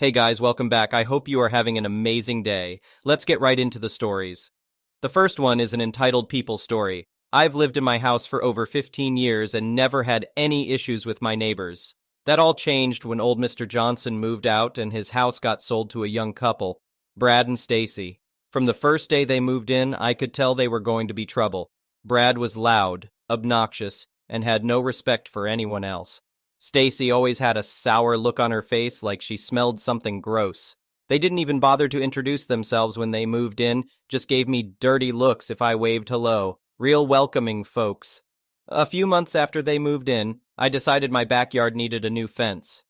Hey guys, welcome back. I hope you are having an amazing day. Let's get right into the stories. The first one is an entitled people story. I've lived in my house for over 15 years and never had any issues with my neighbors. That all changed when old Mr. Johnson moved out and his house got sold to a young couple, Brad and Stacy. From the first day they moved in, I could tell they were going to be trouble. Brad was loud, obnoxious, and had no respect for anyone else. Stacy always had a sour look on her face like she smelled something gross. They didn't even bother to introduce themselves when they moved in, just gave me dirty looks if I waved hello. Real welcoming folks. A few months after they moved in, I decided my backyard needed a new fence.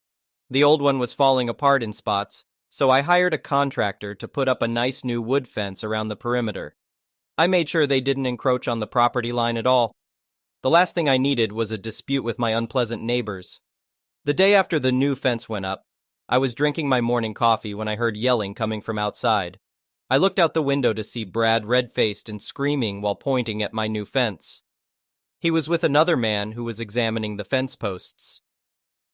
The old one was falling apart in spots, so I hired a contractor to put up a nice new wood fence around the perimeter. I made sure they didn't encroach on the property line at all. The last thing I needed was a dispute with my unpleasant neighbors. The day after the new fence went up, I was drinking my morning coffee when I heard yelling coming from outside. I looked out the window to see Brad red-faced and screaming while pointing at my new fence. He was with another man who was examining the fence posts.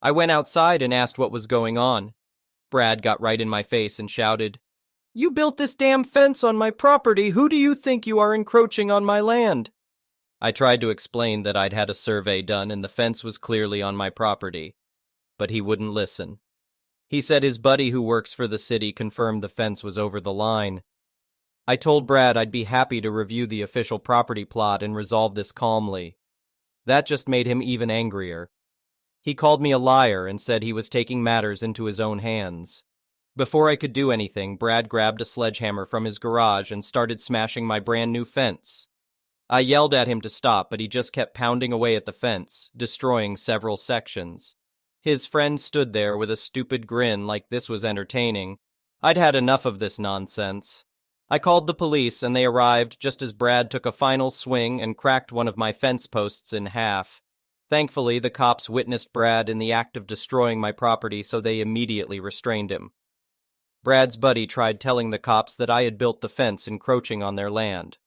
I went outside and asked what was going on. Brad got right in my face and shouted, "You built this damn fence on my property. Who do you think you are encroaching on my land?" I tried to explain that I'd had a survey done and the fence was clearly on my property, but he wouldn't listen. He said his buddy who works for the city confirmed the fence was over the line. I told Brad I'd be happy to review the official property plot and resolve this calmly. That just made him even angrier. He called me a liar and said he was taking matters into his own hands. Before I could do anything, Brad grabbed a sledgehammer from his garage and started smashing my brand new fence. I yelled at him to stop, but he just kept pounding away at the fence, destroying several sections. His friend stood there with a stupid grin like this was entertaining. I'd had enough of this nonsense. I called the police and they arrived just as Brad took a final swing and cracked one of my fence posts in half. Thankfully, the cops witnessed Brad in the act of destroying my property, so they immediately restrained him. Brad's buddy tried telling the cops that I had built the fence encroaching on their land.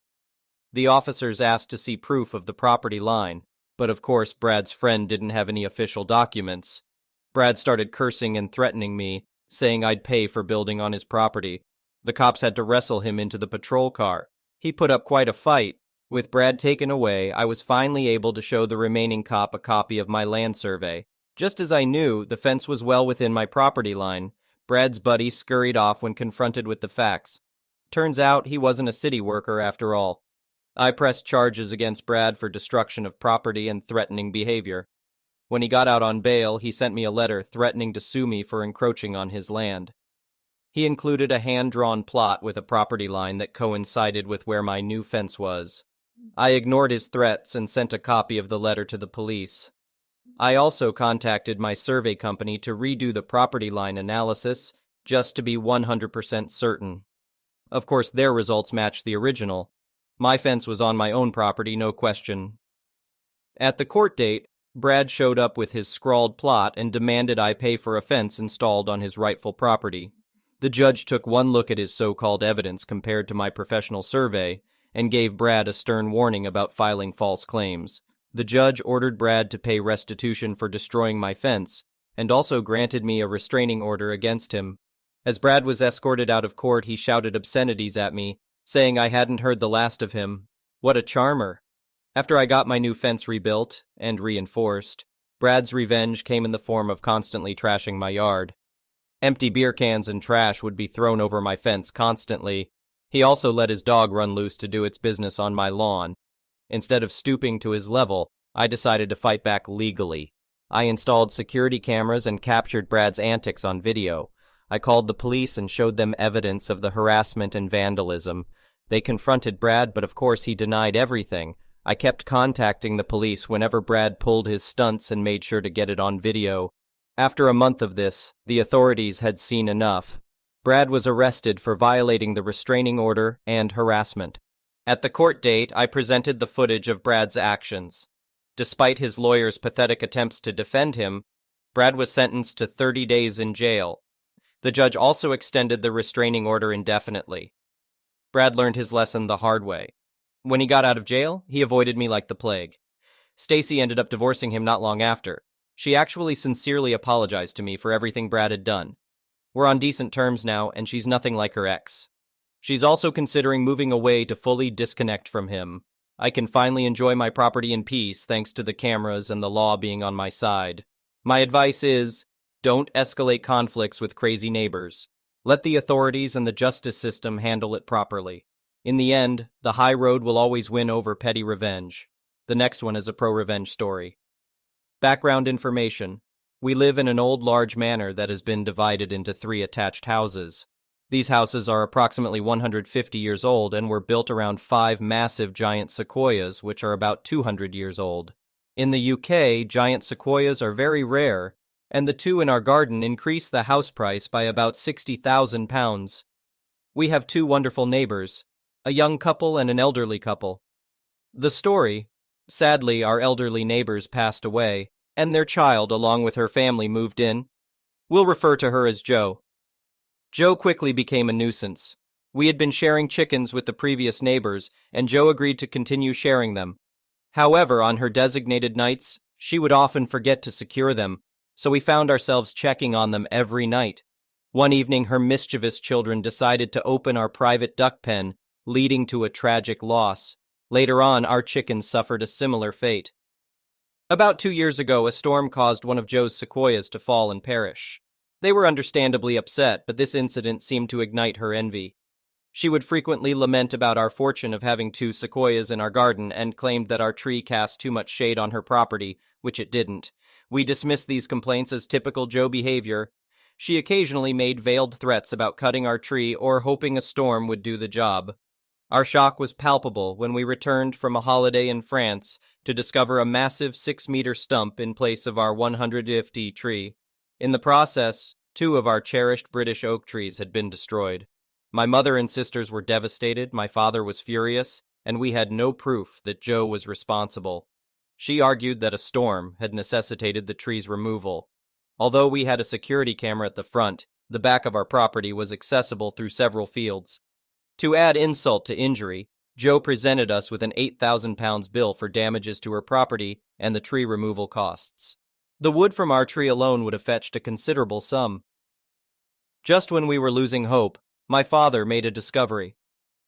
The officers asked to see proof of the property line, but of course Brad's friend didn't have any official documents. Brad started cursing and threatening me, saying I'd pay for building on his property. The cops had to wrestle him into the patrol car. He put up quite a fight. With Brad taken away, I was finally able to show the remaining cop a copy of my land survey. Just as I knew the fence was well within my property line, Brad's buddy scurried off when confronted with the facts. Turns out he wasn't a city worker after all. I pressed charges against Brad for destruction of property and threatening behavior. When he got out on bail, he sent me a letter threatening to sue me for encroaching on his land. He included a hand-drawn plot with a property line that coincided with where my new fence was. I ignored his threats and sent a copy of the letter to the police. I also contacted my survey company to redo the property line analysis, just to be 100% certain. Of course, their results matched the original. My fence was on my own property, no question. At the court date, Brad showed up with his scrawled plot and demanded I pay for a fence installed on his rightful property. The judge took one look at his so-called evidence compared to my professional survey and gave Brad a stern warning about filing false claims. The judge ordered Brad to pay restitution for destroying my fence and also granted me a restraining order against him. As Brad was escorted out of court, he shouted obscenities at me, saying I hadn't heard the last of him. What a charmer. After I got my new fence rebuilt and reinforced, Brad's revenge came in the form of constantly trashing my yard. Empty beer cans and trash would be thrown over my fence constantly. He also let his dog run loose to do its business on my lawn. Instead of stooping to his level, I decided to fight back legally. I installed security cameras and captured Brad's antics on video. I called the police and showed them evidence of the harassment and vandalism. They confronted Brad, but of course he denied everything. I kept contacting the police whenever Brad pulled his stunts and made sure to get it on video. After a month of this, the authorities had seen enough. Brad was arrested for violating the restraining order and harassment. At the court date, I presented the footage of Brad's actions. Despite his lawyer's pathetic attempts to defend him, Brad was sentenced to 30 days in jail. The judge also extended the restraining order indefinitely. Brad learned his lesson the hard way. When he got out of jail, he avoided me like the plague. Stacy ended up divorcing him not long after. She actually sincerely apologized to me for everything Brad had done. We're on decent terms now, and she's nothing like her ex. She's also considering moving away to fully disconnect from him. I can finally enjoy my property in peace thanks to the cameras and the law being on my side. My advice is, don't escalate conflicts with crazy neighbors. Let the authorities and the justice system handle it properly. In the end, the high road will always win over petty revenge. The next one is a pro-revenge story. Background information. We live in an old large manor that has been divided into 3 attached houses. These houses are approximately 150 years old and were built around 5 massive giant sequoias, which are about 200 years old. In the UK, giant sequoias are very rare, and the 2 in our garden increase the house price by about £60,000. We have 2 wonderful neighbors, a young couple and an elderly couple. The story: sadly, our elderly neighbors passed away, and their child, along with her family, moved in. We'll refer to her as Joe. Joe quickly became a nuisance. We had been sharing chickens with the previous neighbors, and Joe agreed to continue sharing them. However, on her designated nights, she would often forget to secure them, so we found ourselves checking on them every night. One evening, her mischievous children decided to open our private duck pen, leading to a tragic loss. Later on, our chickens suffered a similar fate. About 2 years ago, a storm caused one of Joe's sequoias to fall and perish. They were understandably upset, but this incident seemed to ignite her envy. She would frequently lament about our fortune of having 2 sequoias in our garden and claimed that our tree cast too much shade on her property, which it didn't. We dismissed these complaints as typical Joe behavior. She occasionally made veiled threats about cutting our tree or hoping a storm would do the job. Our shock was palpable when we returned from a holiday in France to discover a massive 6-meter stump in place of our 150 tree. In the process, 2 of our cherished British oak trees had been destroyed. My mother and sisters were devastated, my father was furious, and we had no proof that Joe was responsible. She argued that a storm had necessitated the tree's removal. Although we had a security camera at the front, the back of our property was accessible through several fields. To add insult to injury, Joe presented us with an £8,000 bill for damages to her property and the tree removal costs. The wood from our tree alone would have fetched a considerable sum. Just when we were losing hope, my father made a discovery.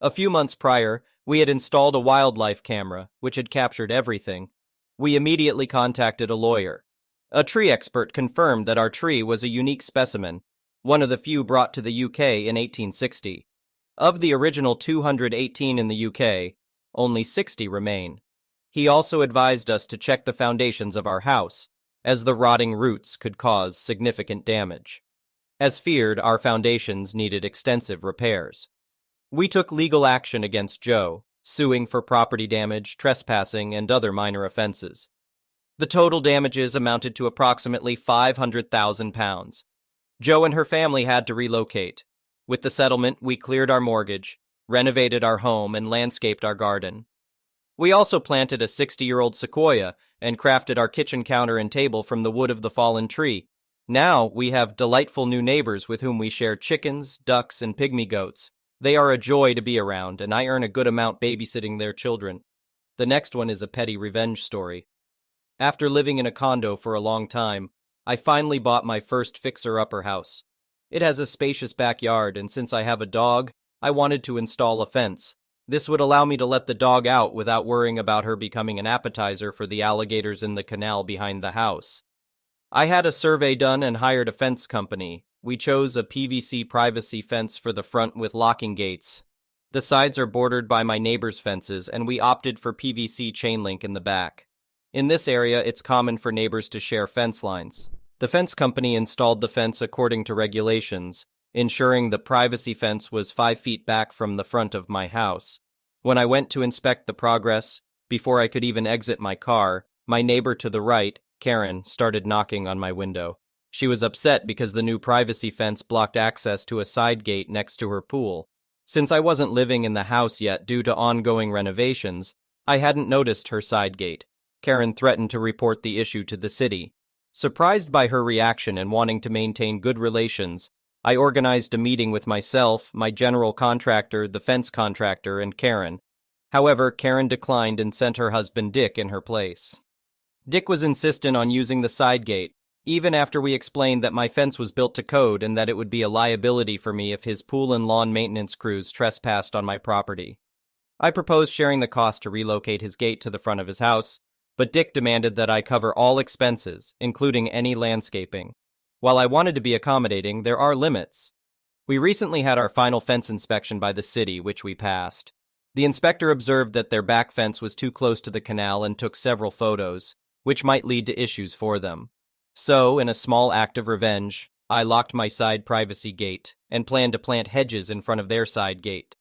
A few months prior, we had installed a wildlife camera, which had captured everything. We immediately contacted a lawyer. A tree expert confirmed that our tree was a unique specimen, one of the few brought to the UK in 1860. Of the original 218 in the UK, only 60 remain. He also advised us to check the foundations of our house, as the rotting roots could cause significant damage. As feared, our foundations needed extensive repairs. We took legal action against Joe, suing for property damage, trespassing, and other minor offenses. The total damages amounted to approximately £500,000. Joe and her family had to relocate. With the settlement, we cleared our mortgage, renovated our home, and landscaped our garden. We also planted a 60-year-old sequoia and crafted our kitchen counter and table from the wood of the fallen tree. Now we have delightful new neighbors with whom we share chickens, ducks, and pygmy goats. They are a joy to be around, and I earn a good amount babysitting their children. The next one is a petty revenge story. After living in a condo for a long time, I finally bought my first fixer-upper house. It has a spacious backyard, and since I have a dog, I wanted to install a fence. This would allow me to let the dog out without worrying about her becoming an appetizer for the alligators in the canal behind the house. I had a survey done and hired a fence company. We chose a PVC privacy fence for the front with locking gates. The sides are bordered by my neighbor's fences, and we opted for PVC chain link in the back. In this area, it's common for neighbors to share fence lines. The fence company installed the fence according to regulations, ensuring the privacy fence was 5 feet back from the front of my house. When I went to inspect the progress, before I could even exit my car, my neighbor to the right, Karen, started knocking on my window. She was upset because the new privacy fence blocked access to a side gate next to her pool. Since I wasn't living in the house yet due to ongoing renovations, I hadn't noticed her side gate. Karen threatened to report the issue to the city. Surprised by her reaction and wanting to maintain good relations, I organized a meeting with myself, my general contractor, the fence contractor, and Karen. However, Karen declined and sent her husband Dick in her place. Dick was insistent on using the side gate, even after we explained that my fence was built to code and that it would be a liability for me if his pool and lawn maintenance crews trespassed on my property. I proposed sharing the cost to relocate his gate to the front of his house, but Dick demanded that I cover all expenses, including any landscaping. While I wanted to be accommodating, there are limits. We recently had our final fence inspection by the city, which we passed. The inspector observed that their back fence was too close to the canal and took several photos, which might lead to issues for them. So, in a small act of revenge, I locked my side privacy gate and planned to plant hedges in front of their side gate.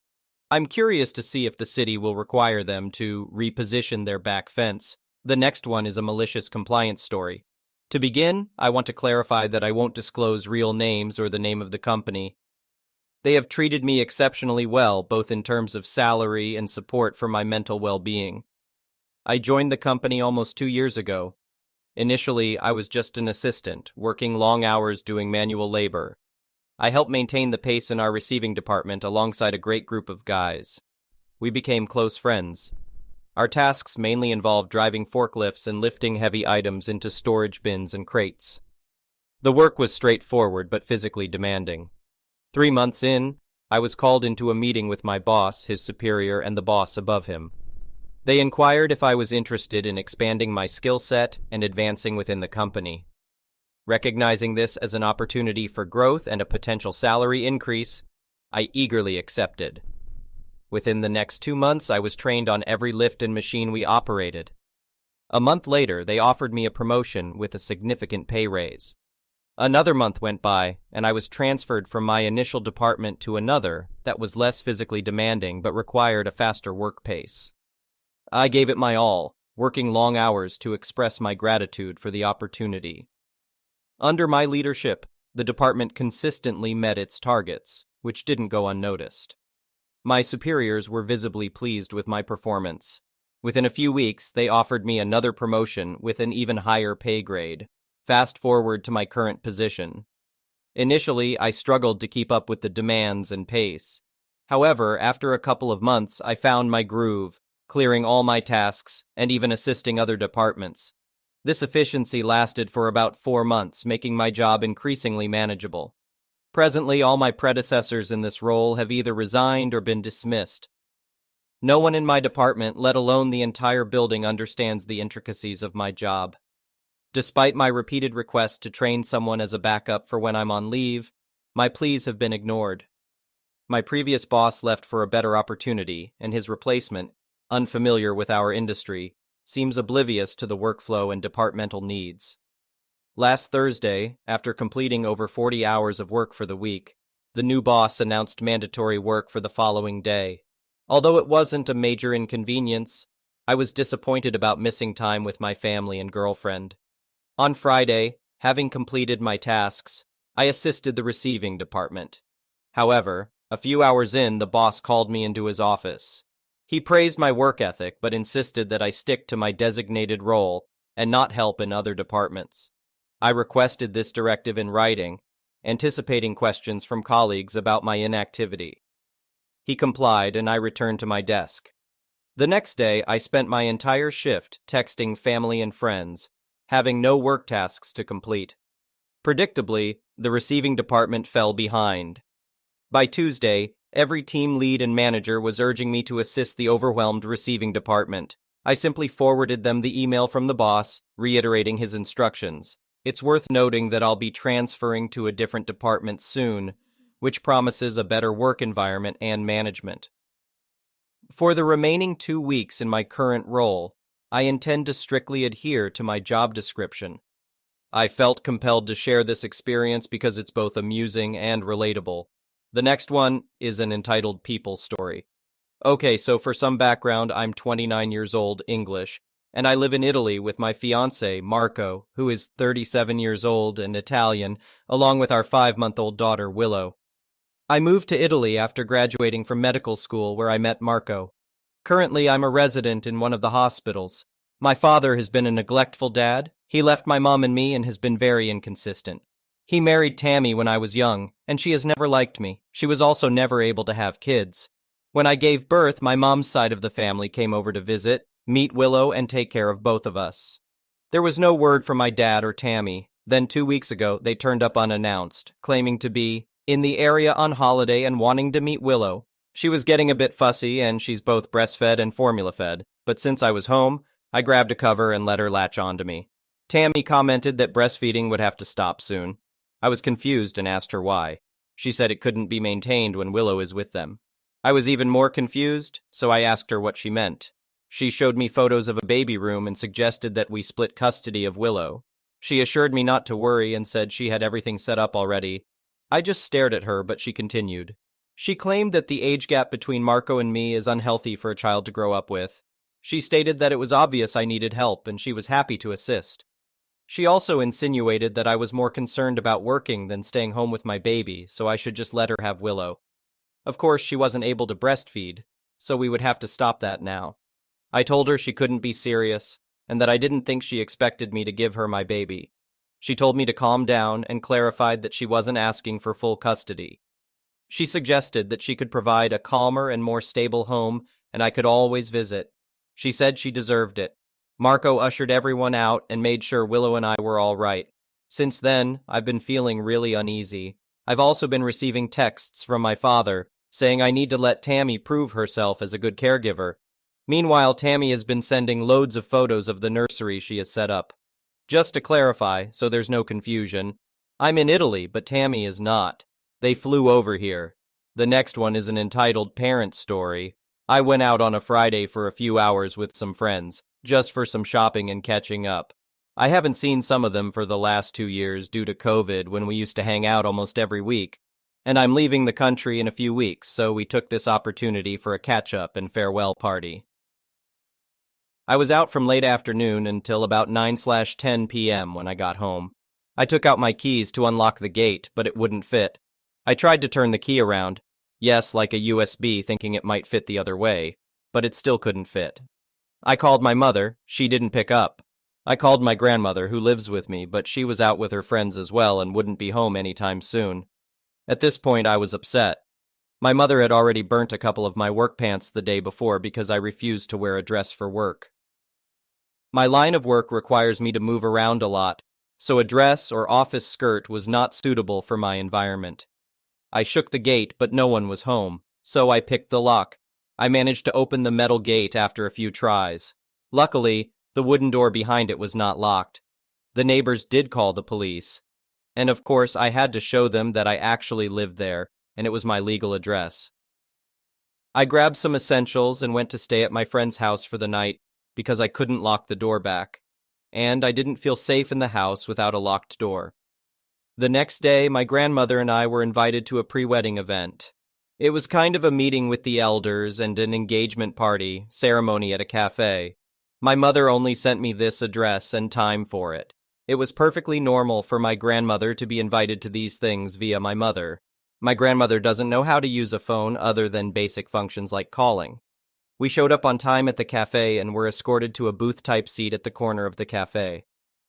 I'm curious to see if the city will require them to reposition their back fence. The next one is a malicious compliance story. To begin, I want to clarify that I won't disclose real names or the name of the company. They have treated me exceptionally well, both in terms of salary and support for my mental well-being. I joined the company almost 2 years ago. Initially, I was just an assistant, working long hours doing manual labor. I helped maintain the pace in our receiving department alongside a great group of guys. We became close friends. Our tasks mainly involved driving forklifts and lifting heavy items into storage bins and crates. The work was straightforward but physically demanding. 3 months in, I was called into a meeting with my boss, his superior, and the boss above him. They inquired if I was interested in expanding my skill set and advancing within the company. Recognizing this as an opportunity for growth and a potential salary increase, I eagerly accepted. Within the next 2 months, I was trained on every lift and machine we operated. A month later, they offered me a promotion with a significant pay raise. Another month went by, and I was transferred from my initial department to another that was less physically demanding but required a faster work pace. I gave it my all, working long hours to express my gratitude for the opportunity. Under my leadership, the department consistently met its targets, which didn't go unnoticed. My superiors were visibly pleased with my performance. Within a few weeks, they offered me another promotion with an even higher pay grade. Fast forward to my current position. Initially, I struggled to keep up with the demands and pace. However, after a couple of months, I found my groove, clearing all my tasks and even assisting other departments. This efficiency lasted for about 4 months, making my job increasingly manageable. Presently, all my predecessors in this role have either resigned or been dismissed. No one in my department, let alone the entire building, understands the intricacies of my job. Despite my repeated request to train someone as a backup for when I'm on leave, my pleas have been ignored. My previous boss left for a better opportunity, and his replacement, unfamiliar with our industry, seems oblivious to the workflow and departmental needs. Last Thursday, after completing over 40 hours of work for the week, the new boss announced mandatory work for the following day. Although it wasn't a major inconvenience, I was disappointed about missing time with my family and girlfriend. On Friday, having completed my tasks, I assisted the receiving department. However, a few hours in, the boss called me into his office. He praised my work ethic but insisted that I stick to my designated role and not help in other departments. I requested this directive in writing, anticipating questions from colleagues about my inactivity. He complied, and I returned to my desk. The next day, I spent my entire shift texting family and friends, having no work tasks to complete. Predictably, the receiving department fell behind. By Tuesday, every team lead and manager was urging me to assist the overwhelmed receiving department. I simply forwarded them the email from the boss, reiterating his instructions. It's worth noting that I'll be transferring to a different department soon, which promises a better work environment and management. For the remaining 2 weeks in my current role, I intend to strictly adhere to my job description. I felt compelled to share this experience because it's both amusing and relatable. The next one is an entitled people story. Okay, so for some background, I'm 29 years old, English, and I live in Italy with my fiancé, Marco, who is 37 years old and Italian, along with our 5-month-old daughter, Willow. I moved to Italy after graduating from medical school where I met Marco. Currently, I'm a resident in one of the hospitals. My father has been a neglectful dad. He left my mom and me and has been very inconsistent. He married Tammy when I was young, and she has never liked me. She was also never able to have kids. When I gave birth, my mom's side of the family came over to visit, meet Willow, and take care of both of us. There was no word from my dad or Tammy. Then 2 weeks ago, they turned up unannounced, claiming to be in the area on holiday and wanting to meet Willow. She was getting a bit fussy, and she's both breastfed and formula fed, but since I was home, I grabbed a cover and let her latch onto me. Tammy commented that breastfeeding would have to stop soon. I was confused and asked her why. She said it couldn't be maintained when Willow is with them. I was even more confused, so I asked her what she meant. She showed me photos of a baby room and suggested that we split custody of Willow. She assured me not to worry and said she had everything set up already. I just stared at her, but she continued. She claimed that the age gap between Marco and me is unhealthy for a child to grow up with. She stated that it was obvious I needed help and she was happy to assist. She also insinuated that I was more concerned about working than staying home with my baby, so I should just let her have Willow. Of course, she wasn't able to breastfeed, so we would have to stop that now. I told her she couldn't be serious, and that I didn't think she expected me to give her my baby. She told me to calm down and clarified that she wasn't asking for full custody. She suggested that she could provide a calmer and more stable home, and I could always visit. She said she deserved it. Marco ushered everyone out and made sure Willow and I were all right. Since then, I've been feeling really uneasy. I've also been receiving texts from my father, saying I need to let Tammy prove herself as a good caregiver. Meanwhile, Tammy has been sending loads of photos of the nursery she has set up. Just to clarify, so there's no confusion, I'm in Italy, but Tammy is not. They flew over here. The next one is an entitled parent story. I went out on a Friday for a few hours with some friends, just for some shopping and catching up. I haven't seen some of them for the last 2 years due to COVID when we used to hang out almost every week. And I'm leaving the country in a few weeks, so we took this opportunity for a catch-up and farewell party. I was out from late afternoon until about 9/10 p.m. when I got home. I took out my keys to unlock the gate, but it wouldn't fit. I tried to turn the key around. Yes, like a USB, thinking it might fit the other way, but it still couldn't fit. I called my mother. She didn't pick up. I called my grandmother, who lives with me, but she was out with her friends as well and wouldn't be home anytime soon. At this point, I was upset. My mother had already burnt a couple of my work pants the day before because I refused to wear a dress for work. My line of work requires me to move around a lot, so a dress or office skirt was not suitable for my environment. I shook the gate, but no one was home, so I picked the lock. I managed to open the metal gate after a few tries. Luckily, the wooden door behind it was not locked. The neighbors did call the police. And of course, I had to show them that I actually lived there, and it was my legal address. I grabbed some essentials and went to stay at my friend's house for the night because I couldn't lock the door back. And I didn't feel safe in the house without a locked door. The next day, my grandmother and I were invited to a pre-wedding event. It was kind of a meeting with the elders and an engagement party, ceremony at a cafe. My mother only sent me this address and time for it. It was perfectly normal for my grandmother to be invited to these things via my mother. My grandmother doesn't know how to use a phone other than basic functions like calling. We showed up on time at the cafe and were escorted to a booth-type seat at the corner of the cafe.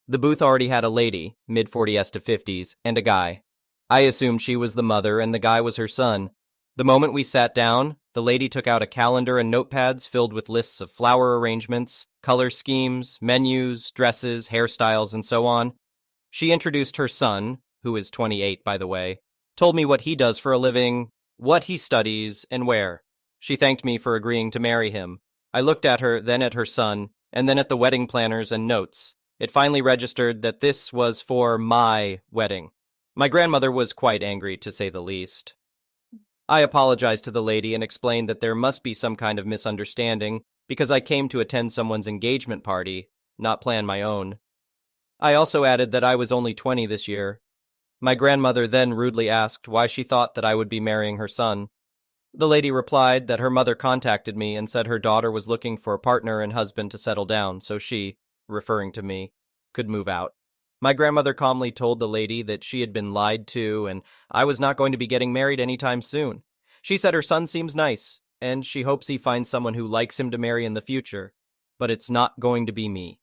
The booth already had a lady, mid-40s to 50s, and a guy. I assumed she was the mother and the guy was her son. The moment we sat down, the lady took out a calendar and notepads filled with lists of flower arrangements, color schemes, menus, dresses, hairstyles, and so on. She introduced her son, who is 28 by the way, told me what he does for a living, what he studies, and where. She thanked me for agreeing to marry him. I looked at her, then at her son, and then at the wedding planners and notes. It finally registered that this was for my wedding. My grandmother was quite angry, to say the least. I apologized to the lady and explained that there must be some kind of misunderstanding because I came to attend someone's engagement party, not plan my own. I also added that I was only 20 this year. My grandmother then rudely asked why she thought that I would be marrying her son. The lady replied that her mother contacted me and said her daughter was looking for a partner and husband to settle down so she, referring to me, could move out. My grandmother calmly told the lady that she had been lied to and I was not going to be getting married anytime soon. She said her son seems nice, and she hopes he finds someone who likes him to marry in the future, but it's not going to be me.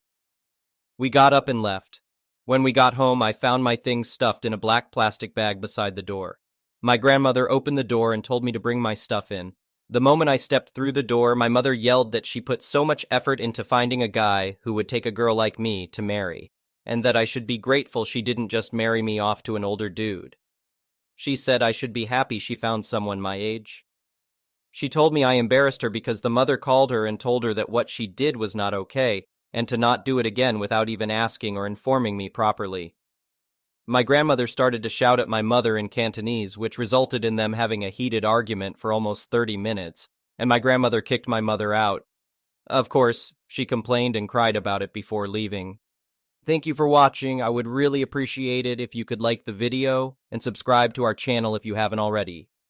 We got up and left. When we got home, I found my things stuffed in a black plastic bag beside the door. My grandmother opened the door and told me to bring my stuff in. The moment I stepped through the door, my mother yelled that she put so much effort into finding a guy who would take a girl like me to marry. and that I should be grateful she didn't just marry me off to an older dude. She said I should be happy she found someone my age. She told me I embarrassed her because the mother called her and told her that what she did was not okay, and to not do it again without even asking or informing me properly. My grandmother started to shout at my mother in Cantonese, which resulted in them having a heated argument for almost 30 minutes, and my grandmother kicked my mother out. Of course, she complained and cried about it before leaving. Thank you for watching. I would really appreciate it if you could like the video and subscribe to our channel if you haven't already.